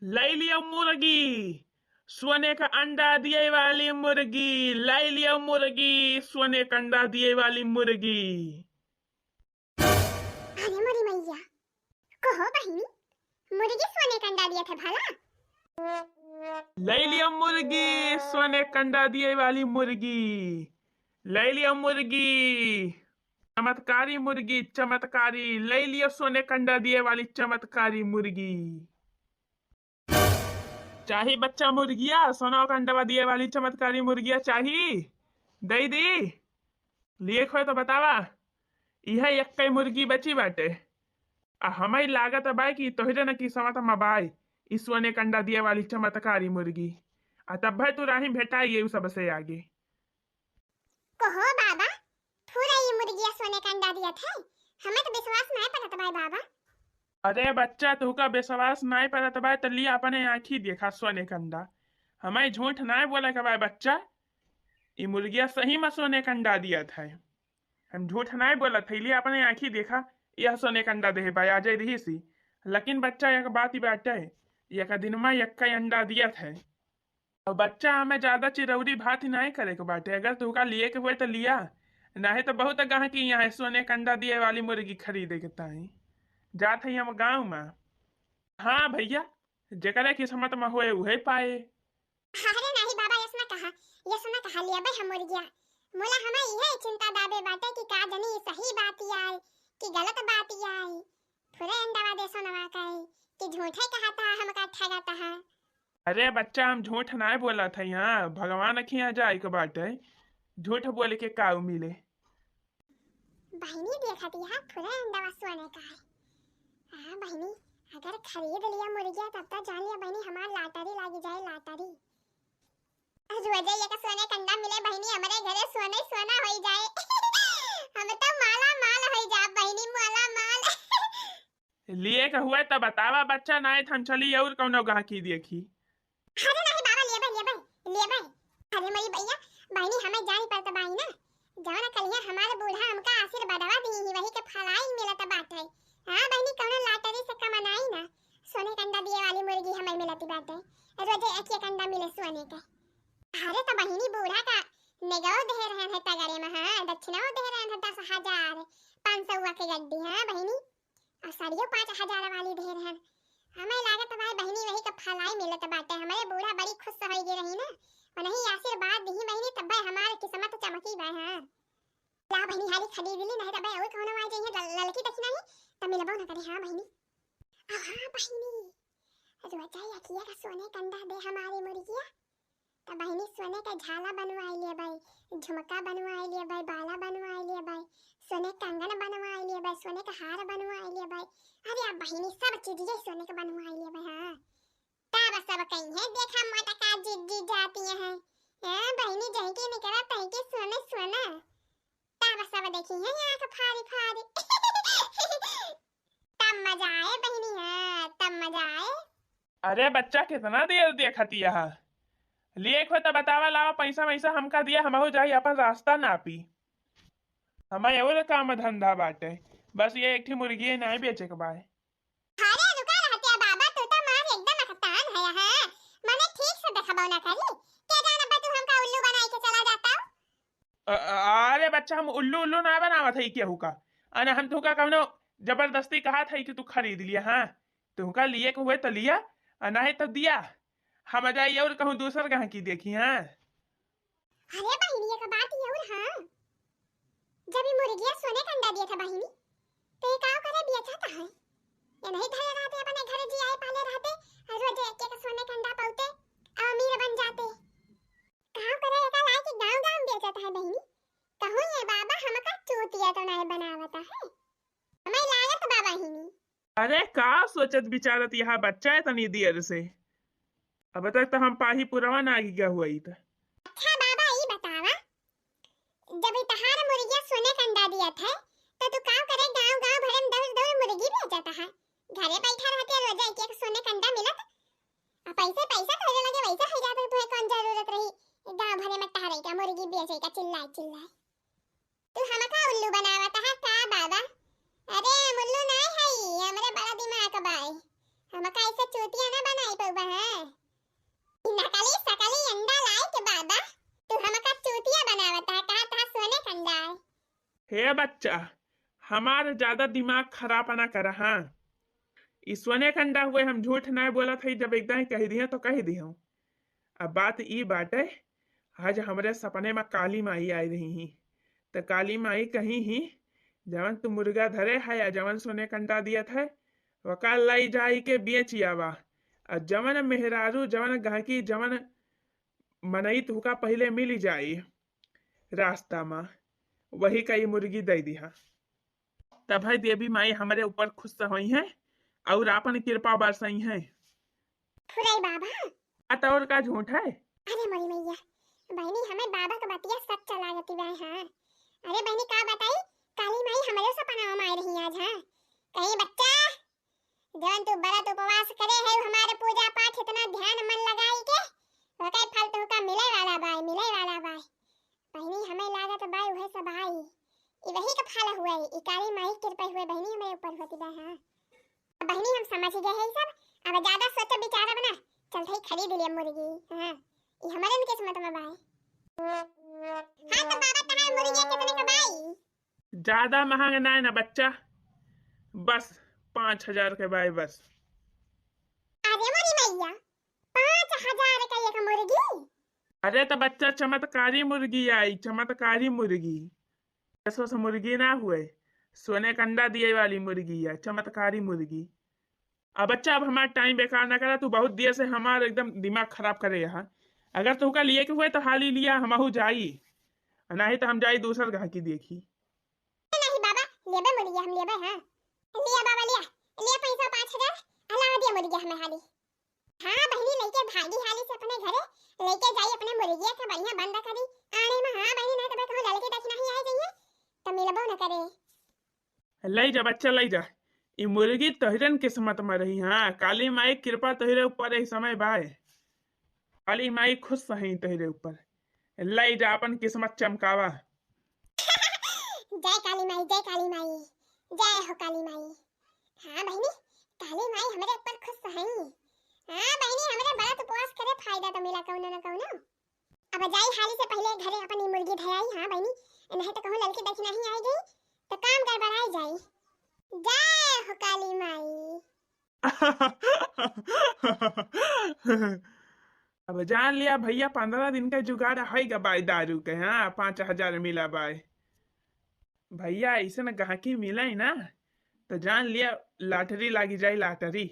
लाई लियो मुर्गी। सोने का अंडा दिए वाली मुर्गी। लाई लियो मुर्गी। सोने का अंडा दिए वाली मुर्गी। अरे मोरी मैया, कहो बहिनी, मुर्गी सोने का अंडा दिया था भला? लाई लियो मुर्गी। सोने का अंडा दिए वाली मुर्गी। लाई लियो मुर्गी। चमत्कारी मुर्गी चमत्कारी। लाई लियो सोने का अंडा दिए वाली चमत्कारी मुर्गी। चाही बच्चा मुर्गिया सोना का अंडा दिए वाली चमत्कारी मुर्गिया चाही। दई दी लिए खोए तो बतावा। यह एक कई मुर्गी बची बाटे। आ हमारी लागत बाई की तोहरे न की समत मबाई। इस सोने का अंडा दिए वाली चमत्कारी मुर्गी। आ तब भाई तू राही भेटाई ये सबसे आगे। कहो बाबा, पूरा ये मुर्गिया सोने का अंडा दिया था? हमें तो विश्वास नहीं पड़ा था भाई बाबा। अरे बच्चा तुका विश्वास नहीं पड़ा तो भाई तो लिया अपने आँखी देखा सोने का अंडा। हमारी झूठ नहीं बोले का भाई बच्चा। ये मुर्गिया सही में सोने का अंडा दिया था। हम झूठ नहीं बोला था लिया अपने आँखी देखा। यह सोने का अंडा दे भाई आ जाए रही सी। लेकिन बच्चा एक बात ही बात है। एक दिन में एक का अंडा दिया था। और बच्चा हमें ज्यादा चिरौरी भात ही नहीं करे के बाटे। अगर तुका लिए के हुए तो लिया। नहीं तो बहुत गहकी यहाँ सोने का अंडा दिए वाली मुर्गी खरीदे के ताई। जात है हम गाँव में। हाँ भैया, जेकरे किस्मत में होए उहे पाए। अरे नहीं बाबा, ये सुना कहा लिया भाई हम मुर्गिया। मोला हमें यह चिंता दाबे बाटे कि का जनी सही बात ही आए कि गलत बात ही आए। पूरे अंडा दे सोनवा कहे कि झूठे कहता है हमका ठगाता है। अरे बच्चा हम झूठ नहीं बोला था यहाँ भगवान के यहाँ जाए के बाटे। झूठ बोले के काऊ मिले। बहिनी देखती है पूरे अंडा सोने का है। हाँ बहिनी, अगर खरीद लिया मुर्गिया तब तो जान लिया बहिनी हमार लाटरी लागी जाए लाटरी। रोजे ये का सोने कंडा मिले बहिनी हमारे घरे सोने सोना होई जाए। हम तो माला माल होई जा बहिनी माला माल। लिए के हुए तो बतावा बच्चा नहीं हम चली और कौनो गाहकी देखी। अरे नहीं बाबा, ले भाई। अरे मेरी भैया, बहिनी हमें जानी पड़ता बाई ना। जाओ ना कलिया हमारे बूढ़ा हमका आशीर्वादवा दी ही वही के फलाई मिलत बाटे। हां बहिनी कौनो लाटरी से कमानाई ना। सोने कंडा दिए वाली मुर्गी हमें मिलती बाटे। रोजे एक एक अंडा मिले सोने के। अरे तो बहिनी बूढ़ा का निगाह दे रहे हैं तगड़े में। हां दक्षिणा दे रहे हैं 10,000 500 की गड्डी। हां बहिनी, और साड़ियों 5,000 वाली दे रहे हैं। हमें लागत भाई बहिनी वही का फलाई मिलत बाटे। हमारे बूढ़ा बड़ी खुश होई गे रही ना। और नहीं आशीर्वाद दी बहिनी तब भाई हमारे किस्मत चमकी भाई। हां ला बहिनी हाली खरीद ली नहीं तो भाई और कौन आ जाइए ललकी दक्षिणा ही तब मिलबो ना करे। हां बहिनी, अब हां बहिनी रोजा यकिया का सोने कंडा दे हमारी मुर्गिया। तो बहिनी सोने का झाला बनवाई लिए भाई, झुमका बनवाई लिए भाई, बाला बनवाई लिए भाई, सोने कंगन बनवाई लिए भाई, सोने का हार बनवाई लिए भाई। अरे अब बहिनी सब चीजें सोने का बनवाई लिए भाई। हां तब सब कहीं है देखा माता का जिद्दी जाती है। हां बहिनी जहीं के निकला तहीं के सोने सोना। तब सब देखी है यहाँ का फारी फारी। तब मजा आए बहिनी। हां तब मजा आए। अरे बच्चा कितना देर देखती यहाँ। लिए को तो बतावा लावा पैसा वैसा हमका दिया हम हो जाए अपन रास्ता नापी। हमारे और काम धंधा बाटे। बस ये एक थी मुर्गी नहीं बेचे के बाय। अरे रुका रहते बाबा, तो मार एकदम अकतान है। हां मने ठीक से देखबो ना करी के जाने बा तू हमका उल्लू बनाई के चला जाता। अरे बच्चा हम उल्लू उल्लू ना बनावा था केहू का। अने हम तुका कौनो जबरदस्ती कहा था कि तू खरीद लिया। हाँ तुमका लिए के हुए तो लिया नहीं तो दिया। हम जाइए और कहूँ दूसर कहाँ की देखी। हाँ अरे बहिनी ये का बात ही और। हां जब ये मुर्गिया सोने का अंडा दिया था बहिनी तो ये काव करे बिया चाहता है। ये नहीं धरे रहते अपने घर जी आए पाले रहते और रोज एक एक सोने का अंडा पालते अमीर बन जाते। काव करे ये का लाई कि गांव-गांव बेचता है बहिनी। कहूं ये बाबा हमका चूतिया तो नहीं बनावता है। हमें लागत बाबा ही नहीं। अरे का सोचत विचारत यहाँ बच्चा है तनी देर से। अब तक तो हम पाही पुरवा ना गया हुआ ही था। अच्छा बाबा ये बतावा, जब इतहार मुर्गिया सोने का अंडा दिया था तो तू काव करे गांव-गांव भरे में दौड़-दौड़ मुर्गी बेचता है। घरे बैठा रहते रोज एक एक सोने का अंडा मिलत। और पैसा तो लगे वैसा हो जाता तो कौन जरूरत रही गांव भरे में टहरे का मुर्गी बेचे का चिल्लाए। तू हमका उल्लू बनावता है का बाबा? अरे हम उल्लू नहीं है, हमरे बड़ा दिमाग बाई। हमका ऐसे चूतिया ना बनाई पउबा है। इ नकली सकली अंडा लाई के बाबा तू हमका चूतिया बनावता है, कहा था सोने का अंडा है। हे बच्चा, हमारा ज्यादा दिमाग खराब ना कर। हाँ, इस सोने का अंडा हुए, हम झूठ नहीं बोला था। जब एकदम कह दिए तो कह दिया। अब बात ई बाटे, आज हमारे सपने में काली माई आई रही ही, तो काली माई कहीं ही जवन तू मुर्गा धरे है या जवन सोने का अंडा दिया था वकाल लाई जाई के बेच आवा। और जवन मेहरारू जवन गहकी जवन मनई तुका पहले मिल जाई रास्ता में, वही कई मुर्गी दे दिया। तब है देवी माई हमारे ऊपर खुश हुई है और अपन कृपा बरसई है। फुराई बाबा बात और का झूठ है। अरे मोरी मैया बहनी हमें बाबा का बतिया सच चला जाती है। हाँ अरे बहनी का बताई काली माई हमारे सपना में आई रही आज। हाँ कहीं बच्चा जवन तू व्रत उपवास करे है हमारे पूजा पाठ इतना ध्यान मन लगाई के वकै फल तो का मिले वाला बाई, मिले वाला बाई। बहनी हमें लागत बाई वह सब आई ई वही का फल हुए ई काली माई की कृपा हुए बहनी हमारे ऊपर होती है। हाँ बहनी हम समझ गए हैं सब, अब ज्यादा सोच विचार बना चल भाई खरीद लिया मुर्गी। हाँ ये हमारे किस्मत में बाई। हाँ तो बाबा तुम्हारे मुर्गी कितने का बाई? ज्यादा महंगा नहीं ना बच्चा, बस 5,000 के बाई बस। अरे मोरी मैया 5,000 का एक मुर्गी? अरे तो बच्चा चमत्कारी मुर्गी आई, चमत्कारी मुर्गी। ऐसो से मुर्गी ना हुए, सोने का अंडा दिए वाली मुर्गी है, चमत्कारी मुर्गी। अब बच्चा अब हमारा टाइम बेकार ना करा, तू बहुत देर से हमारा एकदम दिमाग खराब करे यहाँ। अगर तू का लिए के हुए तो हाल ही लिया हमहू जाई, नहीं तो हम जाई दूसर गाहकी देखी। नहीं बाबा लेबे मुर्गी हम लेबे। हाँ लिया बाबा लिया लिया पैसा 5,000 अलावा दिया मुर्गी हमें हाली। हाँ बहनी लेके भागी हाली से अपने घरे लेके जाई अपने मुर्गिया का बढ़िया बंद करी आने में। हाँ बहनी ना तो कहूं लड़के तक नहीं आ जाइए तो मिलबो न करे। ले जा बच्चा ले जा, ये मुर्गी तोहरन किस्मत में रही। हाँ काली माई कृपा तोहरे ऊपर इस समय बाय, काली माई खुश रही तोहरे ऊपर। ले जा अपन किस्मत चमकावा। जय काली माई, जय काली माई, जय हो काली माई। हाँ बहनी काली माई हमारे ऊपर खुश है। हाँ बहनी हमारे व्रत उपवास करे फायदा तो मिला कौनो न कौनो। अब जाई हाली से पहले घरे अपनी मुर्गी धराई। हाँ बहनी नहीं तो कहूं लड़की देखी नहीं आई गई तो काम गड़बड़ाई जाई। जय हो काली माई। अब जान लिया भैया 15 दिन का जुगाड़ है बाई दारू के। हाँ 5,000 मिला बाई भैया, ऐसे न गाहकी मिला ही ना तो जान लिया लॉटरी लागी जाए लॉटरी।